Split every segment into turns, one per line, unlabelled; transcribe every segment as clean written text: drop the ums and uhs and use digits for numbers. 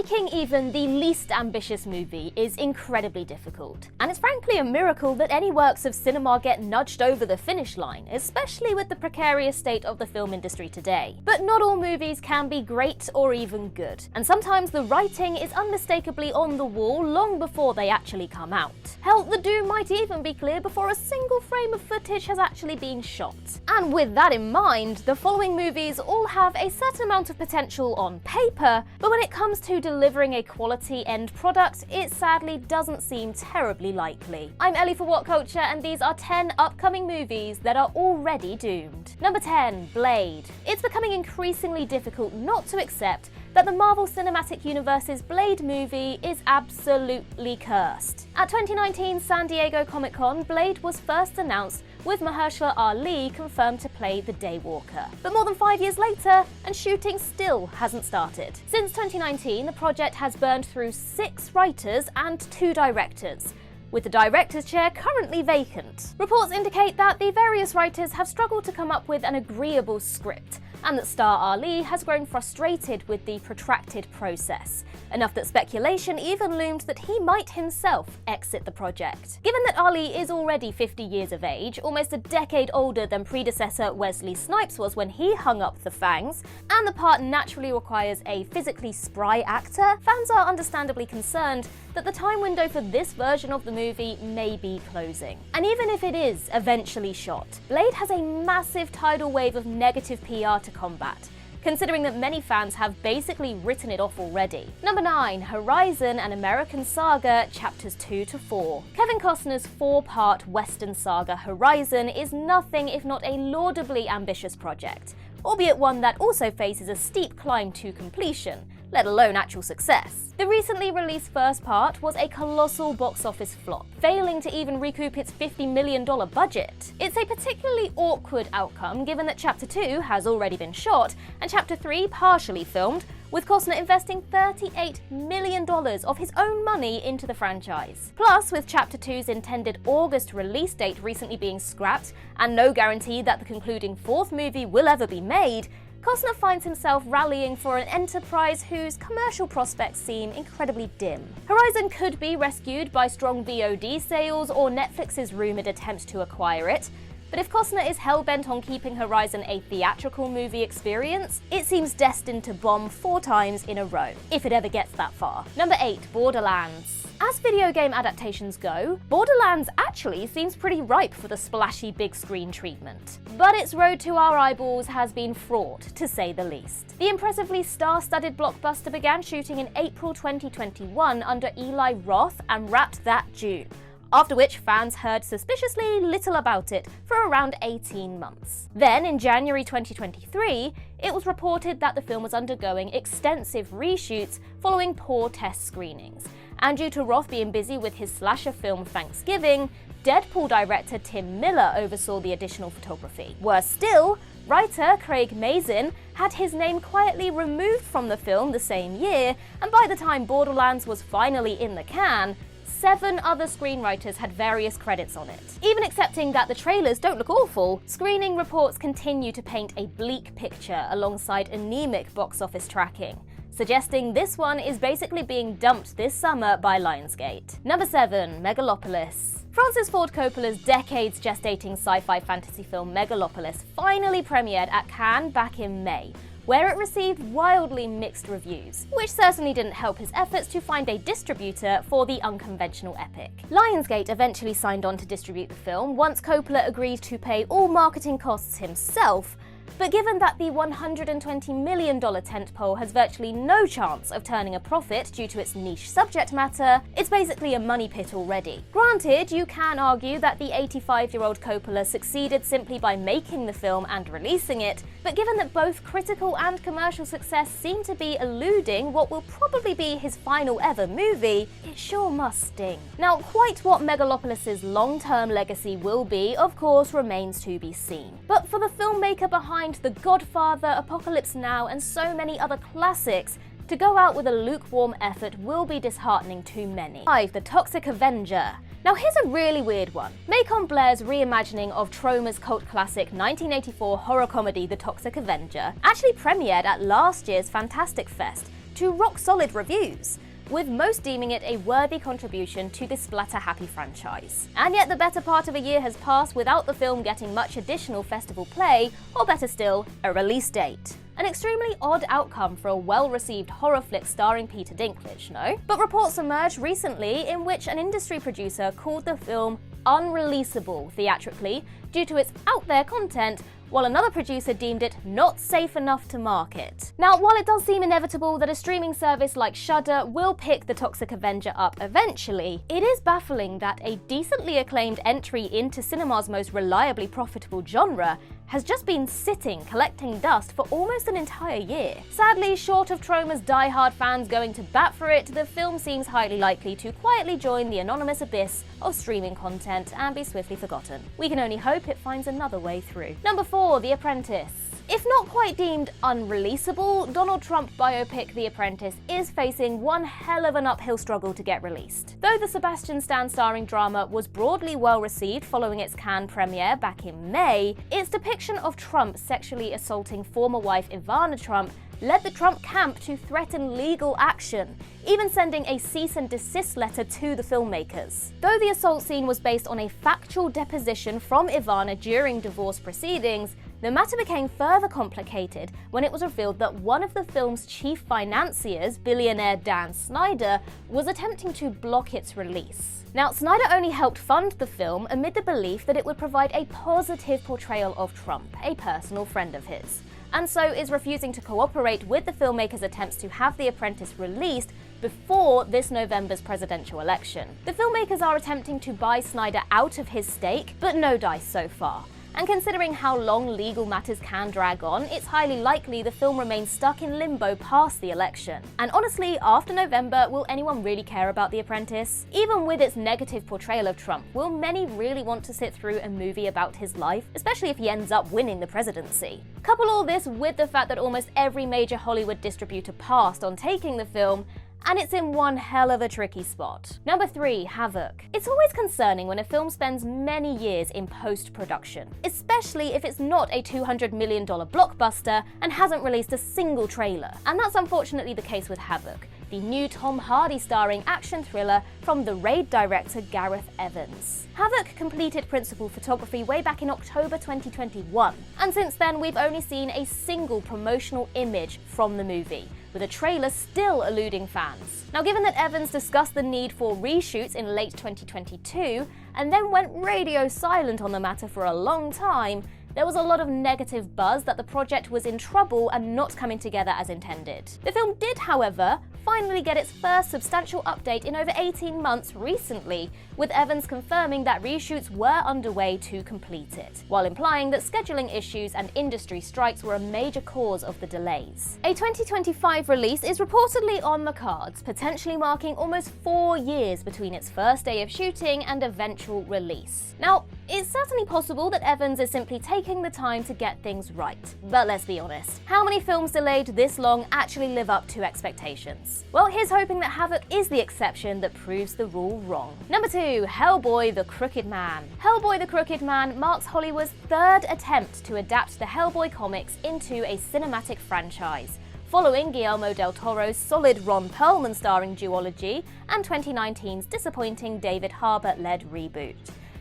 Making even the least ambitious movie is incredibly difficult, and it's frankly a miracle that any works of cinema get nudged over the finish line, especially with the precarious state of the film industry today. But not all movies can be great or even good, and sometimes the writing is unmistakably on the wall long before they actually come out. Hell, the doom might even be clear before a single frame of footage has actually been shot. And with that in mind, the following movies all have a certain amount of potential on paper, but when it comes to delivering a quality end product, it sadly doesn't seem terribly likely. I'm Ellie for What Culture, and these are 10 upcoming movies that are already doomed. Number 10, Blade. It's becoming increasingly difficult not to accept that the Marvel Cinematic Universe's Blade movie is absolutely cursed. At 2019 San Diego Comic-Con, Blade was first announced with Mahershala Ali confirmed to play the Daywalker. But more than 5 years later, and shooting still hasn't started. Since 2019, the project has burned through 6 writers and 2 directors, with the director's chair currently vacant. Reports indicate that the various writers have struggled to come up with an agreeable script, and that star Ali has grown frustrated with the protracted process, enough that speculation even loomed that he might himself exit the project. Given that Ali is already 50 years of age, almost a decade older than predecessor Wesley Snipes was when he hung up the fangs, and the part naturally requires a physically spry actor, fans are understandably concerned that the time window for this version of the movie may be closing. And even if it is eventually shot, Blade has a massive tidal wave of negative PR to combat, considering that many fans have basically written it off already. Number 9, Horizon: An American Saga, Chapters 2 to 4. Kevin Costner's 4-part Western saga Horizon is nothing if not a laudably ambitious project, albeit one that also faces a steep climb to completion, let alone actual success. The recently released first part was a colossal box office flop, failing to even recoup its $50 million budget. It's a particularly awkward outcome given that Chapter 2 has already been shot, and Chapter 3 partially filmed, with Costner investing $38 million of his own money into the franchise. Plus, with Chapter 2's intended August release date recently being scrapped, and no guarantee that the concluding 4th movie will ever be made, Costner finds himself rallying for an enterprise whose commercial prospects seem incredibly dim. Horizon could be rescued by strong VOD sales or Netflix's rumoured attempt to acquire it, but if Costner is hell-bent on keeping Horizon a theatrical movie experience, it seems destined to bomb 4 times in a row, if it ever gets that far. Number 8, Borderlands. As video game adaptations go, Borderlands actually seems pretty ripe for the splashy big screen treatment. But its road to our eyeballs has been fraught, to say the least. The impressively star-studded blockbuster began shooting in April 2021 under Eli Roth and wrapped that June, after which fans heard suspiciously little about it for around 18 months. Then, in January 2023, it was reported that the film was undergoing extensive reshoots following poor test screenings. And due to Roth being busy with his slasher film Thanksgiving, Deadpool director Tim Miller oversaw the additional photography. Worse still, writer Craig Mazin had his name quietly removed from the film the same year, and by the time Borderlands was finally in the can, 7 other screenwriters had various credits on it. Even accepting that the trailers don't look awful, screening reports continue to paint a bleak picture alongside anemic box office tracking, suggesting this one is basically being dumped this summer by Lionsgate. Number 7, Megalopoullis. Francis Ford Coppola's decades gestating sci-fi fantasy film Megalopoullis finally premiered at Cannes back in May, where it received wildly mixed reviews, which certainly didn't help his efforts to find a distributor for the unconventional epic. Lionsgate eventually signed on to distribute the film once Coppola agreed to pay all marketing costs himself, but given that the $120 million tentpole has virtually no chance of turning a profit due to its niche subject matter, it's basically a money pit already. Granted, you can argue that the 85-year-old Coppola succeeded simply by making the film and releasing it, but given that both critical and commercial success seem to be eluding what will probably be his final ever movie, it sure must sting. Now, quite what Megalopoulos's long-term legacy will be, of course, remains to be seen. But for the filmmaker behind The Godfather, Apocalypse Now, and so many other classics, to go out with a lukewarm effort will be disheartening to many. 5. The Toxic Avenger. Now here's a really weird one. Macon Blair's reimagining of Troma's cult classic 1984 horror comedy The Toxic Avenger actually premiered at last year's Fantastic Fest, to rock-solid reviews, with most deeming it a worthy contribution to the splatter-happy franchise. And yet the better part of a year has passed without the film getting much additional festival play, or better still, a release date. An extremely odd outcome for a well-received horror flick starring Peter Dinklage, no? But reports emerged recently in which an industry producer called the film unreleasable theatrically due to its out-there content, while another producer deemed it not safe enough to market. Now, while it does seem inevitable that a streaming service like Shudder will pick the Toxic Avenger up eventually, it is baffling that a decently acclaimed entry into cinema's most reliably profitable genre has just been sitting, collecting dust for almost an entire year. Sadly, short of Troma's die-hard fans going to bat for it, the film seems highly likely to quietly join the anonymous abyss of streaming content and be swiftly forgotten. We can only hope it finds another way through. Number 4, The Apprentice. If not quite deemed unreleasable, Donald Trump biopic The Apprentice is facing one hell of an uphill struggle to get released. Though the Sebastian Stan starring drama was broadly well received following its Cannes premiere back in May, its depiction of Trump sexually assaulting former wife Ivana Trump led the Trump camp to threaten legal action, even sending a cease and desist letter to the filmmakers. Though the assault scene was based on a factual deposition from Ivana during divorce proceedings, the matter became further complicated when it was revealed that one of the film's chief financiers, billionaire Dan Snyder, was attempting to block its release. Now, Snyder only helped fund the film amid the belief that it would provide a positive portrayal of Trump, a personal friend of his, and so is refusing to cooperate with the filmmakers' attempts to have The Apprentice released before this November's presidential election. The filmmakers are attempting to buy Snyder out of his stake, but no dice so far. And considering how long legal matters can drag on, it's highly likely the film remains stuck in limbo past the election. And honestly, after November, will anyone really care about The Apprentice? Even with its negative portrayal of Trump, will many really want to sit through a movie about his life, especially if he ends up winning the presidency? Couple all this with the fact that almost every major Hollywood distributor passed on taking the film, and it's in one hell of a tricky spot. Number 3, Havoc. It's always concerning when a film spends many years in post-production, especially if it's not a $200 million blockbuster and hasn't released a single trailer. And that's unfortunately the case with Havoc, the new Tom Hardy starring action thriller from the Raid director Gareth Evans. Havoc completed principal photography way back in October 2021, and since then we've only seen a single promotional image from the movie, with a trailer still eluding fans. Now, given that Evans discussed the need for reshoots in late 2022 and then went radio silent on the matter for a long time, there was a lot of negative buzz that the project was in trouble and not coming together as intended. The film did, however, finally get its first substantial update in over 18 months recently, with Evans confirming that reshoots were underway to complete it, while implying that scheduling issues and industry strikes were a major cause of the delays. A 2025 release is reportedly on the cards, potentially marking almost 4 years between its first day of shooting and eventual release. Now, it's certainly possible that Evans is simply taking the time to get things right, but let's be honest, how many films delayed this long actually live up to expectations? Well, here's hoping that Havoc is the exception that proves the rule wrong. Number 2, Hellboy The Crooked Man. Hellboy The Crooked Man marks Hollywood's third attempt to adapt the Hellboy comics into a cinematic franchise, following Guillermo del Toro's solid Ron Perlman starring duology and 2019's disappointing David Harbour-led reboot.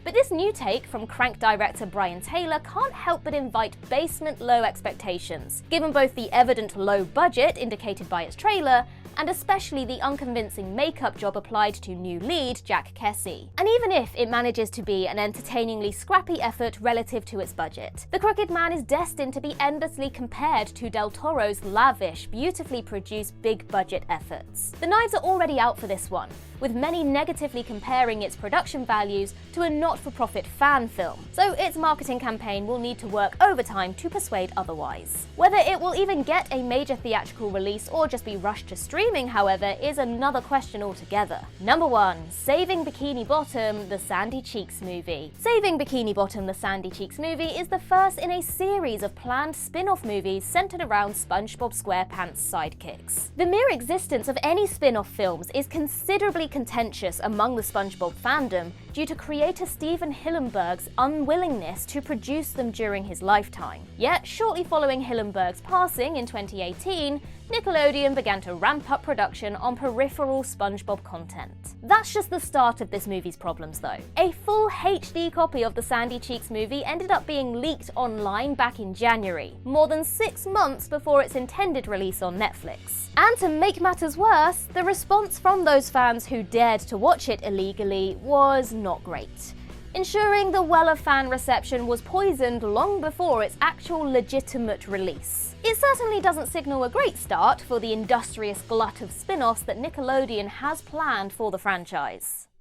But this new take from Crank director Brian Taylor can't help but invite basement-low expectations, given both the evident low budget indicated by its trailer and especially the unconvincing makeup job applied to new lead Jack Kesey. And even if it manages to be an entertainingly scrappy effort relative to its budget, The Crooked Man is destined to be endlessly compared to Del Toro's lavish, beautifully produced big-budget efforts. The knives are already out for this one, with many negatively comparing its production values to a not-for-profit fan film, so its marketing campaign will need to work overtime to persuade otherwise. Whether it will even get a major theatrical release or just be rushed to streaming, however, is another question altogether. Number 1. Saving Bikini Bottom, the Sandy Cheeks movie. Saving Bikini Bottom, the Sandy Cheeks movie is the first in a series of planned spin-off movies centered around SpongeBob SquarePants' sidekicks. The mere existence of any spin-off films is considerably contentious among the SpongeBob fandom due to creator Steven Hillenburg's unwillingness to produce them during his lifetime. Yet, shortly following Hillenburg's passing in 2018, Nickelodeon began to ramp up production on peripheral SpongeBob content. That's just the start of this movie's problems though. A full HD copy of the Sandy Cheeks movie ended up being leaked online back in January, more than 6 months before its intended release on Netflix. And to make matters worse, the response from those fans who dared to watch it illegally was not great, ensuring the well of fan reception was poisoned long before its actual legitimate release. It certainly doesn't signal a great start for the industrious glut of spin-offs that Nickelodeon has planned for the franchise.